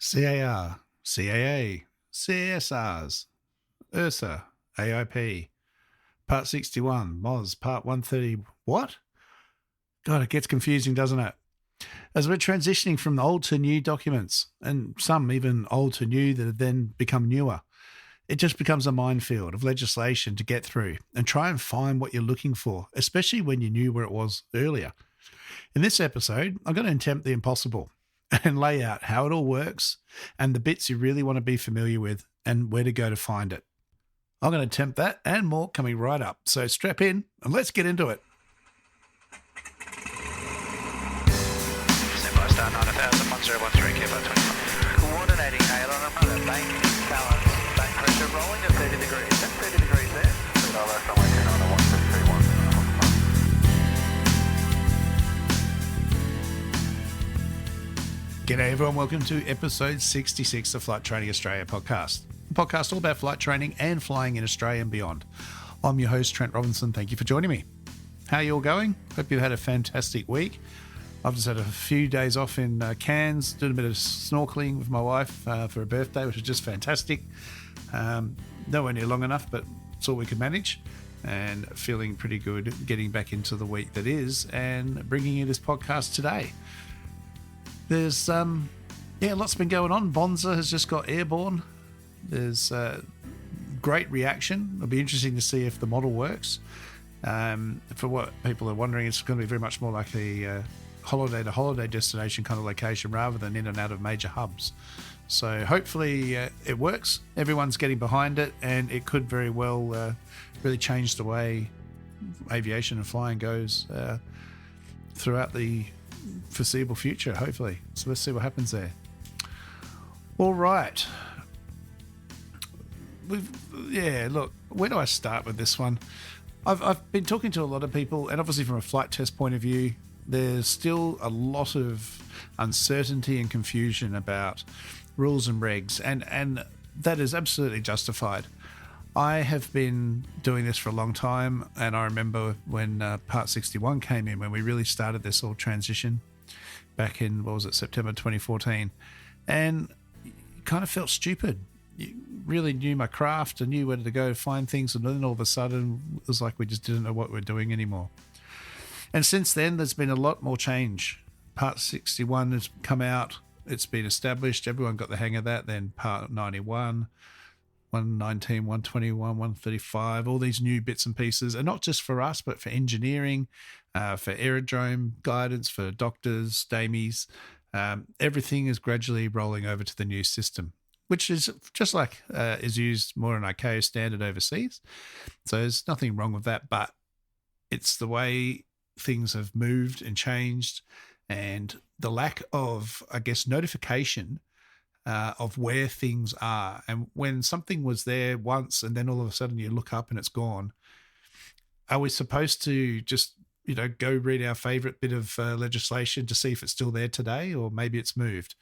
CAR, CAA, CSRs, URSA, AIP, Part 61, MOS, Part 130. What? God, it gets confusing, doesn't it? As we're transitioning from old to new documents, and some even old to new that have then become newer, it just becomes a minefield of legislation to get through and try and find what you're looking for, especially when you knew where it was earlier. In this episode, I'm going to attempt the impossible and lay out how it all works and the bits you really want to be familiar with and where to go to find it. I'm going to attempt that and more coming right up. So strap in and let's get into it. Standby star 9000, 1013, Kilo 25. Coordinating Aileron and rudder, bank, balance, bank pressure rolling at 30 degrees. Is that 30 degrees there? 3 left, runway 290, 131. G'day everyone, welcome to episode 66 of Flight Training Australia podcast. A podcast all about flight training and flying in Australia and beyond. I'm your host, Trent Robinson. Thank you for joining me. How are you all going? Hope you've had a fantastic week. I've just had a few days off in Cairns, did a bit of snorkeling with my wife for her birthday, which was just fantastic. Nowhere near long enough, but it's all we could manage. And feeling pretty good getting back into the week that is and bringing you this podcast today. There's, lots been going on. Bonza has just got airborne. There's great reaction. It'll be interesting to see if the model works. For what people are wondering, it's going to be very much more like a holiday-to-holiday destination kind of location rather than in and out of major hubs. So hopefully it works. Everyone's getting behind it, and it could very well really change the way aviation and flying goes throughout the foreseeable future, hopefully. So let's see what happens there. All right. Look, where do I start with this one? I've been talking to a lot of people, and obviously from a flight test point of view, there's still a lot of uncertainty and confusion about rules and regs, and that is absolutely justified. I have been doing this for a long time, and I remember when Part 61 came in, when we really started this whole transition back in, September 2014, and kind of felt stupid. You really knew my craft and knew where to go to find things, and then all of a sudden it was like we just didn't know what we're doing anymore. And since then, there's been a lot more change. Part 61 has come out. It's been established. Everyone got the hang of that. Then Part 91, 119, 121, 135, all these new bits and pieces. And not just for us, but for engineering, for aerodrome guidance, for doctors, damies. Everything is gradually rolling over to the new system, which is just like is used more in ICAO standard overseas. So there's nothing wrong with that, but it's the way things have moved and changed, and the lack of, notification of where things are. And when something was there once and then all of a sudden you look up and it's gone, are we supposed to just, go read our favorite bit of legislation to see if it's still there today, or maybe it's moved?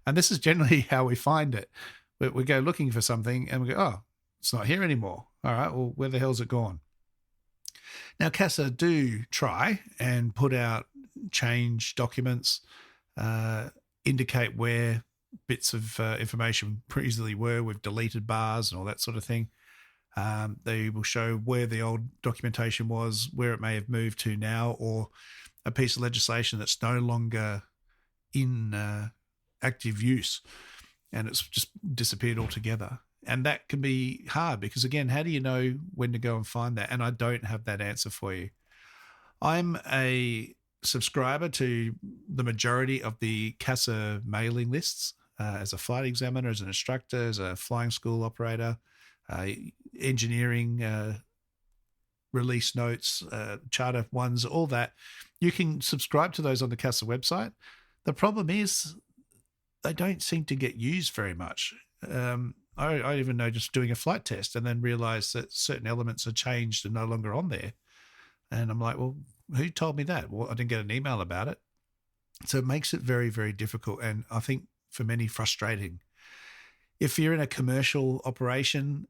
And this is generally how we find it. We go looking for something and we go, oh, it's not here anymore. All right, well, where the hell's it gone? Now, CASA do try and put out change documents, indicate where bits of information previously were with deleted bars and all that sort of thing. They will show where the old documentation was, where it may have moved to now, or a piece of legislation that's no longer in active use and it's just disappeared altogether. And that can be hard because, again, how do you know when to go and find that? And I don't have that answer for you. I'm a subscriber to the majority of the CASA mailing lists as a flight examiner, as an instructor, as a flying school operator, engineering release notes, charter ones, all that. You can subscribe to those on the CASA website. The problem is they don't seem to get used very much. I even know just doing a flight test and then realize that certain elements are changed and no longer on there. And I'm like, well, who told me that? Well, I didn't get an email about it. So it makes it very, very difficult. And I think for many frustrating. If you're in a commercial operation,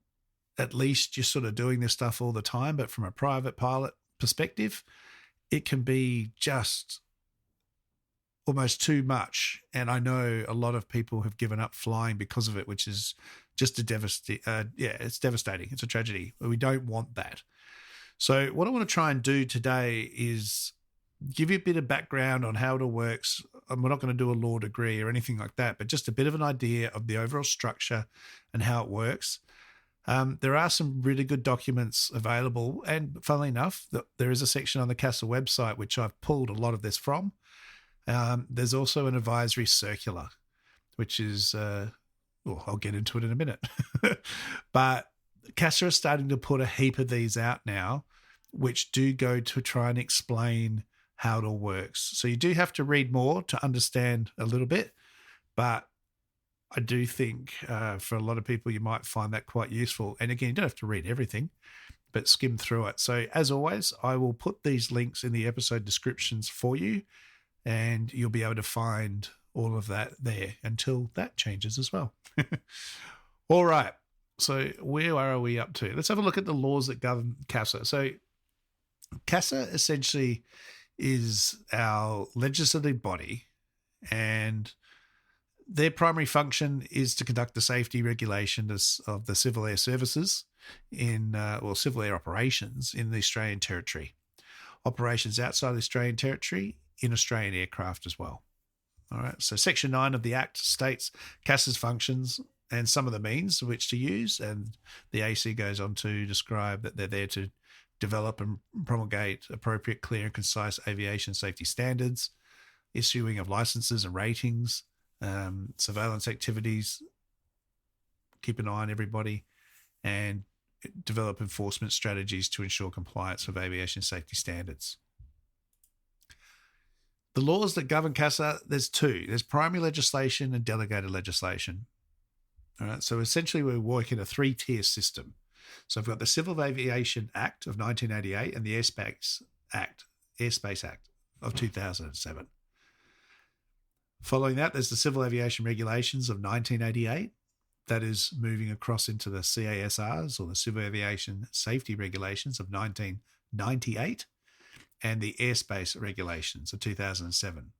at least you're sort of doing this stuff all the time. But from a private pilot perspective, it can be just almost too much. And I know a lot of people have given up flying because of it, which is just it's devastating. It's a tragedy. We don't want that. So what I want to try and do today is give you a bit of background on how it all works. And we're not going to do a law degree or anything like that, but just a bit of an idea of the overall structure and how it works. There are some really good documents available, and funnily enough, there is a section on the CASA website which I've pulled a lot of this from. There's also an advisory circular, which is, I'll get into it in a minute. But CASA is starting to put a heap of these out now, which do go to try and explain how it all works. So you do have to read more to understand a little bit, but I do think for a lot of people, you might find that quite useful. And again, you don't have to read everything, but skim through it. So as always, I will put these links in the episode descriptions for you, and you'll be able to find all of that there until that changes as well. All right. So where are we up to? Let's have a look at the laws that govern CASA. So CASA essentially is our legislative body, and their primary function is to conduct the safety regulation of the civil air services civil air operations in the Australian territory, operations outside the Australian territory in Australian aircraft as well. All right. So Section 9 of the Act states CASA's functions and some of the means which to use, and the AC goes on to describe that they're there to develop and promulgate appropriate, clear and concise aviation safety standards, issuing of licenses and ratings, surveillance activities, keep an eye on everybody, and develop enforcement strategies to ensure compliance with aviation safety standards. The laws that govern CASA, there's two. There's primary legislation and delegated legislation. All right, so essentially we work in a three-tier system. So I've got the Civil Aviation Act of 1988 and the Airspace Act of 2007. Following that, there's the Civil Aviation Regulations of 1988. That is moving across into the CASRs, or the Civil Aviation Safety Regulations of 1998, and the Airspace Regulations of 2007.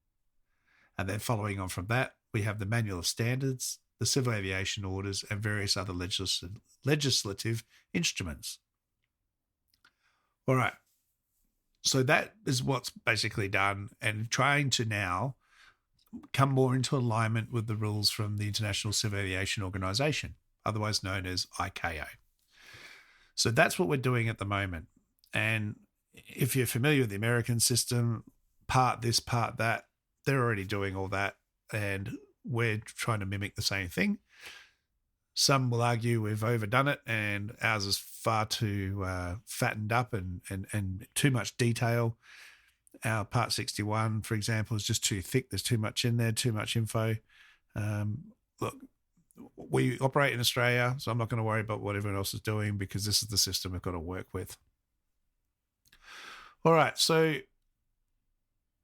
And then following on from that, we have the Manual of Standards, the Civil Aviation Orders, and various other legislative instruments. All right. So that is what's basically done, and trying to now come more into alignment with the rules from the International Civil Aviation Organization, otherwise known as ICAO. So that's what we're doing at the moment. And if you're familiar with the American system, part this, part that, they're already doing all that, and we're trying to mimic the same thing. Some will argue we've overdone it, and ours is far too fattened up and too much detail. Our Part 61, for example, is just too thick. There's too much in there, too much info. Look, we operate in Australia, so I'm not going to worry about what everyone else is doing, because this is the system we've got to work with. All right, so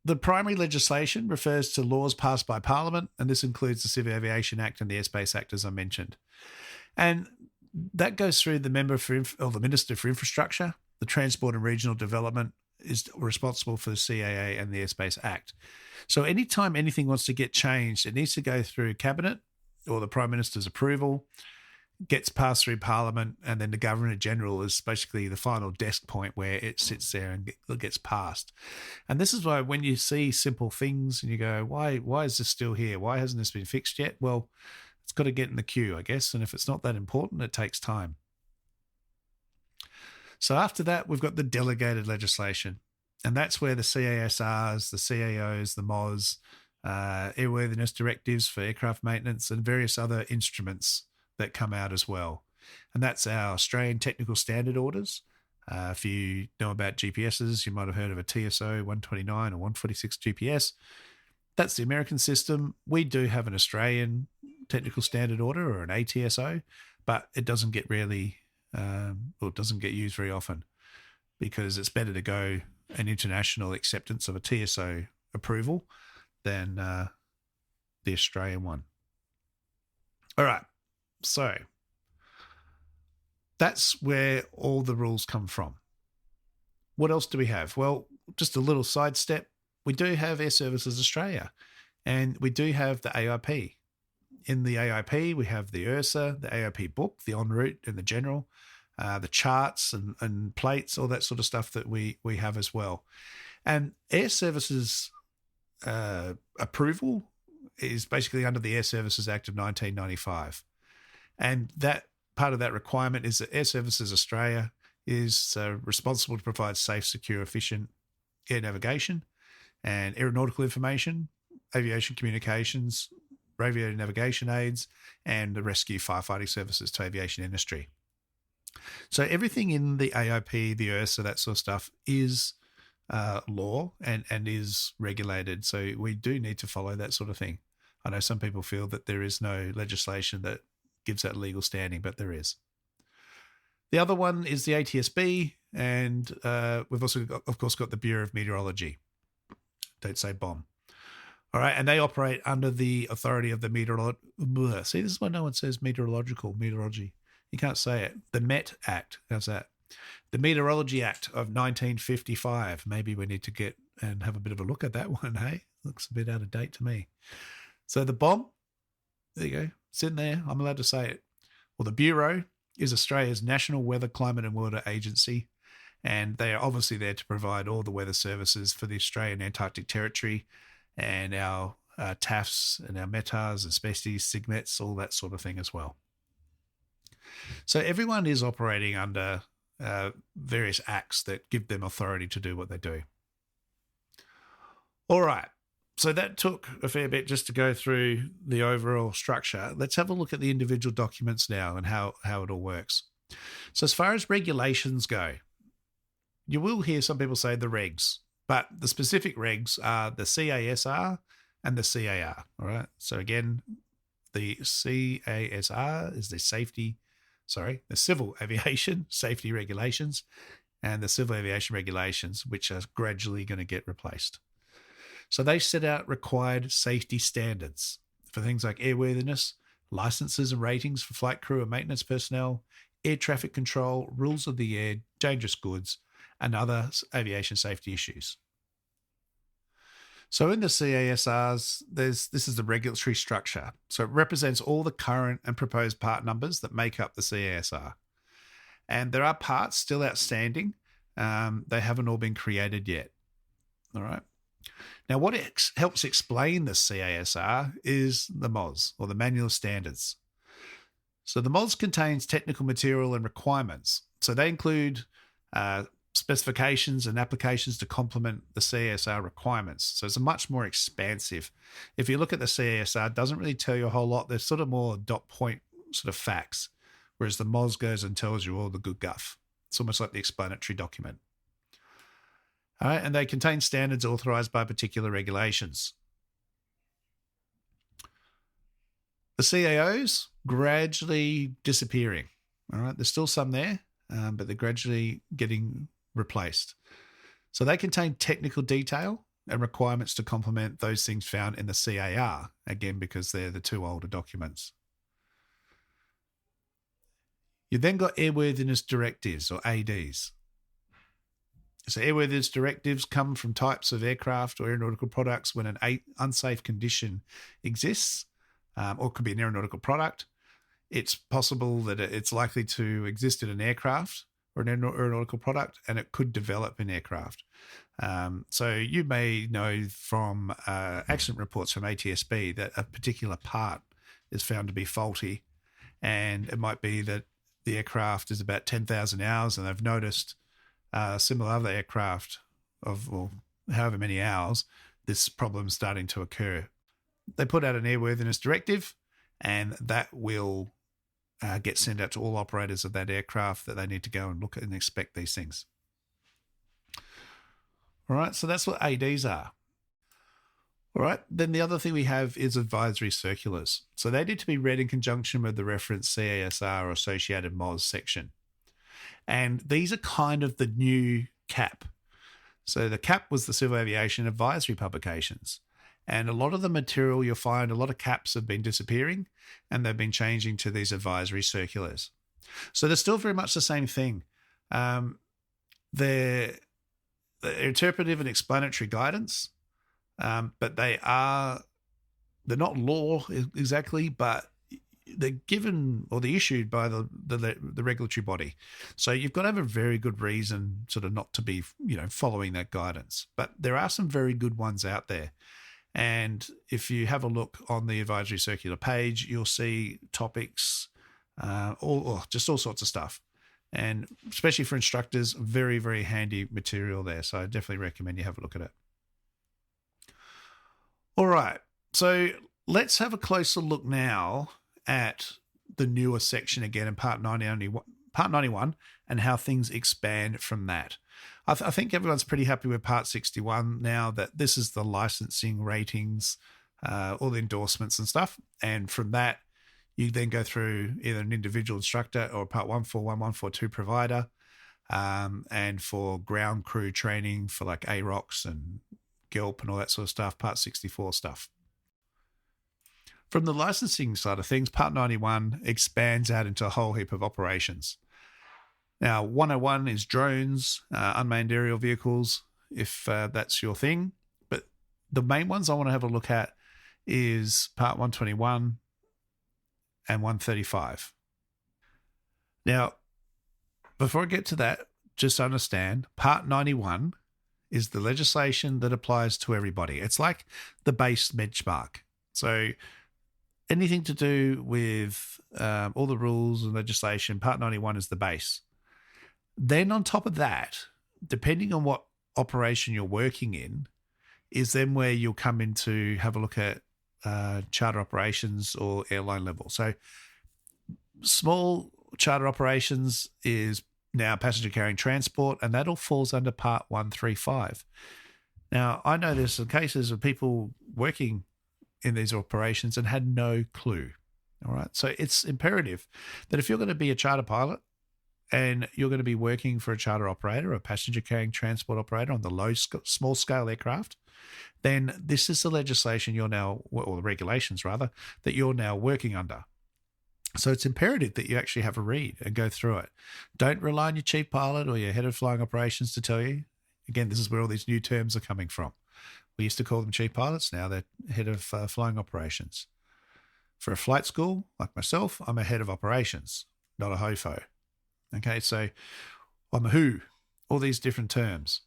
the primary legislation refers to laws passed by Parliament, and this includes the Civil Aviation Act and the Airspace Act, as I mentioned. And that goes through the Minister for Infrastructure. The Transport and Regional Development is responsible for the CAA and the Airspace Act. So anytime anything wants to get changed, it needs to go through Cabinet or the Prime Minister's approval, gets passed through Parliament, and then the Governor-General is basically the final desk point where it sits there and gets passed. And this is why when you see simple things and you go, why is this still here? Why hasn't this been fixed yet? Well, it's got to get in the queue, I guess. And if it's not that important, it takes time. So after that, we've got the delegated legislation. And that's where the CASRs, the CAOs, the MOS, airworthiness directives for aircraft maintenance, and various other instruments that come out as well. And that's our Australian Technical Standard Orders. If you know about GPSs, you might have heard of a TSO 129 or 146 GPS. That's the American system. We do have an Australian Technical Standard Order, or an ATSO, but it doesn't get it doesn't get used very often, because it's better to go an international acceptance of a TSO approval than the Australian one. All right. So that's where all the rules come from. What else do we have? Well, just a little sidestep. We do have Air Services Australia, And we do have the AIP. In the AIP, we have the URSA, the AIP book, the en route and the general, the charts and plates, all that sort of stuff that we have as well. And Air Services approval is basically under the Air Services Act of 1995. And that part of that requirement is that Air Services Australia is responsible to provide safe, secure, efficient air navigation and aeronautical information, aviation communications, radio navigation aids, and the rescue firefighting services to aviation industry. So everything in the AIP, the URSA, that sort of stuff is law and is regulated. So we do need to follow that sort of thing. I know some people feel that there is no legislation that gives that legal standing, but there is. The other one is the ATSB, and we've also, of course, got the Bureau of Meteorology. Don't say bomb. All right, and they operate under the authority of the See, this is why no one says meteorology. You can't say it. The Met Act. How's that? The Meteorology Act of 1955. Maybe we need to get and have a bit of a look at that one, hey? Looks a bit out of date to me. So the BOM, there you go. It's in there. I'm allowed to say it. Well, the Bureau is Australia's National Weather, Climate and Water Agency, and they are obviously there to provide all the weather services for the Australian Antarctic Territory and our TAFs and our METARs and SPECIES, SIGMETs, all that sort of thing as well. So everyone is operating under various acts that give them authority to do what they do. All right. So that took a fair bit just to go through the overall structure. Let's have a look at the individual documents now and how it all works. So as far as regulations go, you will hear some people say the regs, but the specific regs are the CASR and the CAR. All right. So again, the CASR is the Civil Aviation Safety Regulations, and the Civil Aviation Regulations, which are gradually going to get replaced. So they set out required safety standards for things like airworthiness, licenses and ratings for flight crew and maintenance personnel, air traffic control, rules of the air, dangerous goods, and other aviation safety issues. So in the CASRs, this is the regulatory structure. So it represents all the current and proposed part numbers that make up the CASR. And there are parts still outstanding. They haven't all been created yet. All right. Now, what helps explain the CASR is the MOS, or the Manual of Standards. So the MOS contains technical material and requirements. So they include specifications and applications to complement the CASR requirements. So it's a much more expansive. If you look at the CASR, it doesn't really tell you a whole lot. There's sort of more dot point sort of facts, whereas the MOS goes and tells you all the good guff. It's almost like the explanatory document. All right, and they contain standards authorized by particular regulations. The CAOs gradually disappearing. All right, there's still some there, but they're gradually getting replaced. So they contain technical detail and requirements to complement those things found in the CAR, again, because they're the two older documents. You then got airworthiness directives, or ADs. So airworthiness directives come from types of aircraft or aeronautical products when an unsafe condition exists, or it could be an aeronautical product. It's possible that it's likely to exist in an aircraft or an aeronautical product, and it could develop in aircraft. So you may know from accident reports from ATSB that a particular part is found to be faulty, and it might be that the aircraft is about 10,000 hours, and they've noticed similar other aircraft of, well, however many hours, this problem's starting to occur. They put out an airworthiness directive, and that will get sent out to all operators of that aircraft that they need to go and look at and inspect these things. All right, so that's what ADs are. All right, then the other thing we have is advisory circulars. So they need to be read in conjunction with the reference CASR or associated MOS section. And these are kind of the new CAP. So the CAP was the Civil Aviation Advisory Publications. And a lot of the material you'll find, a lot of CAPs have been disappearing, and they've been changing to these advisory circulars. So they're still very much the same thing. They're interpretive and explanatory guidance, but they are they're not law exactly, but they're given or they're issued by the regulatory body. So you've got to have a very good reason sort of not to be, following that guidance. But there are some very good ones out there. And if you have a look on the advisory circular page, you'll see topics, just all sorts of stuff. And especially for instructors, very, very handy material there. So I definitely recommend you have a look at it. All right. So let's have a closer look now at the newer section again in Part 91 and how things expand from that. I think everyone's pretty happy with Part 61 now that this is the licensing ratings, all the endorsements and stuff. And from that, you then go through either an individual instructor or a Part 141, 142 provider, and for ground crew training for like AROCs and GELP and all that sort of stuff, Part 64 stuff. From the licensing side of things, Part 91 expands out into a whole heap of operations. Now, 101 is drones, unmanned aerial vehicles, if that's your thing. But the main ones I want to have a look at is Part 121 and 135. Now, before I get to that, just understand, Part 91 is the legislation that applies to everybody. It's like the base benchmark. So anything to do with all the rules and legislation, Part 91 is the base. Then on top of that, depending on what operation you're working in, is then where you'll come in to have a look at charter operations or airline level. So small charter operations is now passenger carrying transport, and that all falls under Part 135. Now, I know there's some cases of people working in these operations and had no clue. All right. So it's imperative that if you're going to be a charter pilot and you're going to be working for a charter operator, a passenger carrying transport operator on the small scale aircraft, then this is the legislation or the regulations rather, that you're now working under. So it's imperative that you actually have a read and go through it. Don't rely on your chief pilot or your head of flying operations to tell you. Again, this is where all these new terms are coming from. We used to call them chief pilots. Now they're head of flying operations. For a flight school like myself, I'm a head of operations, not a HOFO. Okay, so I'm a WHO, all these different terms.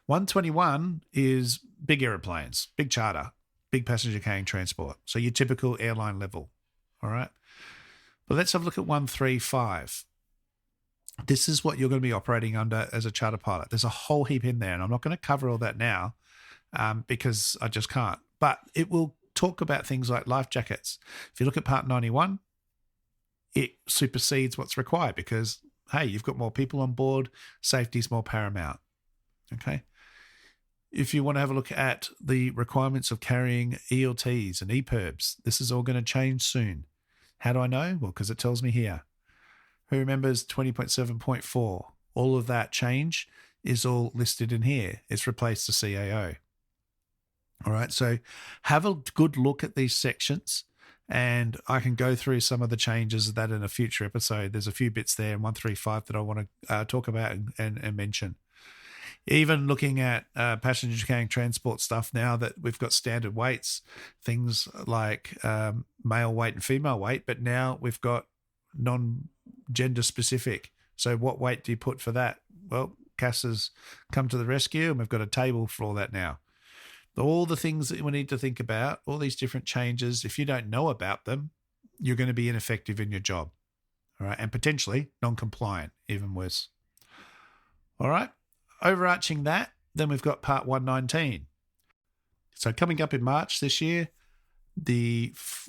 121 is big aeroplanes, big charter, big passenger carrying transport. So your typical airline level. All right. But let's have a look at 135. This is what you're going to be operating under as a charter pilot. There's a whole heap in there, and I'm not going to cover all that now because I just can't. But it will talk about things like life jackets. If you look at Part 91, it supersedes what's required because, hey, you've got more people on board. Safety is more paramount. Okay. If you want to have a look at the requirements of carrying ELTs and EPIRBs, this is all going to change soon. How do I know? Well, because it tells me here. Who remembers 20.7.4? All of that change is all listed in here. It's replaced the CAO. All right, so have a good look at these sections, and I can go through some of the changes of that in a future episode. There's a few bits there in 135 that I want to talk about and mention. Even looking at passenger carrying transport stuff now that we've got standard weights, things like male weight and female weight, but now we've got non-gender specific. So what weight do you put for that? Well, CASA's come to the rescue and we've got a table for all that now. All the things that we need to think about, all these different changes, if you don't know about them, you're going to be ineffective in your job. All right, and potentially non-compliant, even worse. All right. Overarching that, then we've got Part 119. So coming up in March this year,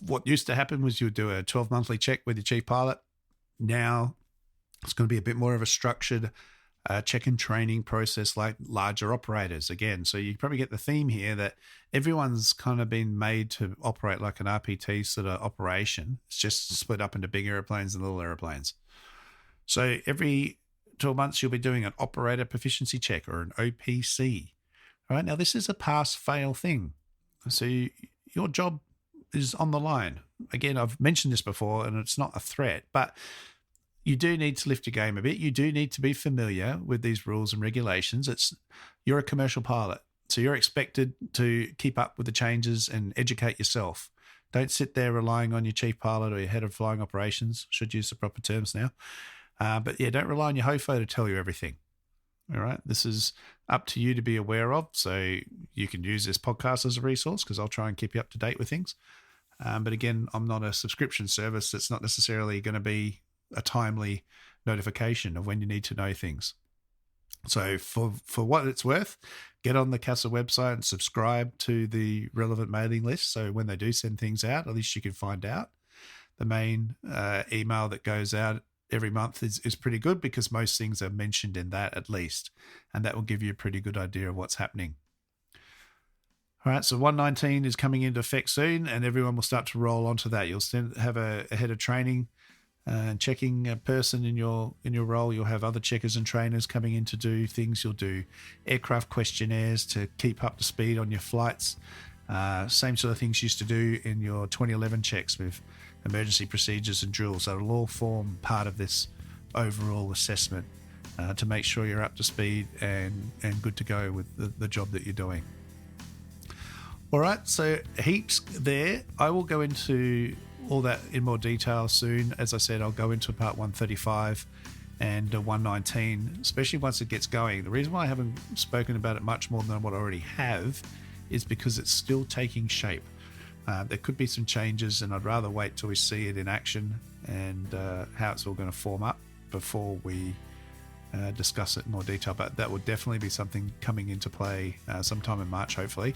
what used to happen was you would do a 12-monthly check with your chief pilot. Now it's going to be a bit more of a structured check and training process like larger operators again. So you probably get the theme here that everyone's kind of been made to operate like an RPT sort of operation. It's just split up into big airplanes and little airplanes. So every 12 months, you'll be doing an operator proficiency check or an OPC. All right. Now, this is a pass-fail thing. So your job is on the line. Again, I've mentioned this before, and it's not a threat, but you do need to lift your game a bit. You do need to be familiar with these rules and regulations. You're a commercial pilot. So you're expected to keep up with the changes and educate yourself. Don't sit there relying on your chief pilot or your head of flying operations, should use the proper terms now. But yeah, don't rely on your HOFO to tell you everything. All right. This is up to you to be aware of. So you can use this podcast as a resource because I'll try and keep you up to date with things. But again, I'm not a subscription service. That's not necessarily going to be a timely notification of when you need to know things. So for what it's worth, get on the CASA website and subscribe to the relevant mailing list. So when they do send things out, at least you can find out. The main email that goes out every month is pretty good because most things are mentioned in that at least. And that will give you a pretty good idea of what's happening. All right, so 119 is coming into effect soon and everyone will start to roll onto that. You'll have a head of training and checking a person in your role. You'll have other checkers and trainers coming in to do things. You'll do aircraft questionnaires to keep up to speed on your flights. Same sort of things you used to do in your 2011 checks with emergency procedures and drills. So it'll all form part of this overall assessment to make sure you're up to speed and good to go with the job that you're doing. All right, so heaps there. I will go into all that in more detail soon. As I said, I'll go into part 135 and 119, especially once it gets going. The reason why I haven't spoken about it much more than what I already have is because it's still taking shape. There could be some changes, and I'd rather wait till we see it in action and how it's all going to form up before we discuss it in more detail. But that will definitely be something coming into play sometime in March, hopefully,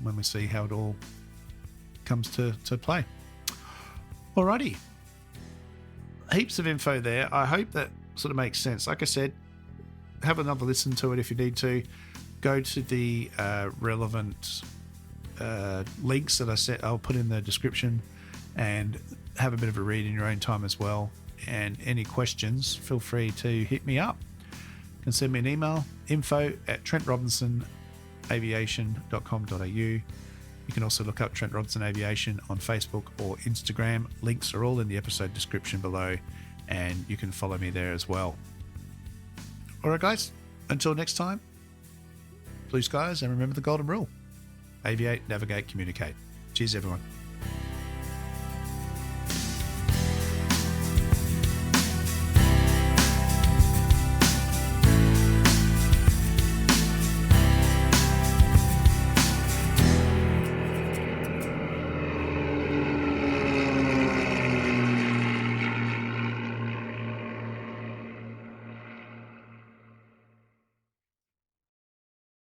when we see how it all comes to play. Alrighty. Heaps of info there. I hope that sort of makes sense. Like I said, have another listen to it if you need to. Go to the relevant links that I'll put in the description and have a bit of a read in your own time as well. And any questions, feel free to hit me up. You can send me an email, info@trentrobinsonaviation.com.au. You can also look up Trent Robinson Aviation on Facebook or Instagram. Links are all in the episode description below, and you can follow me there as well. All right, guys, until next time, blue skies, and remember the golden rule. Aviate, navigate, communicate. Cheers, everyone.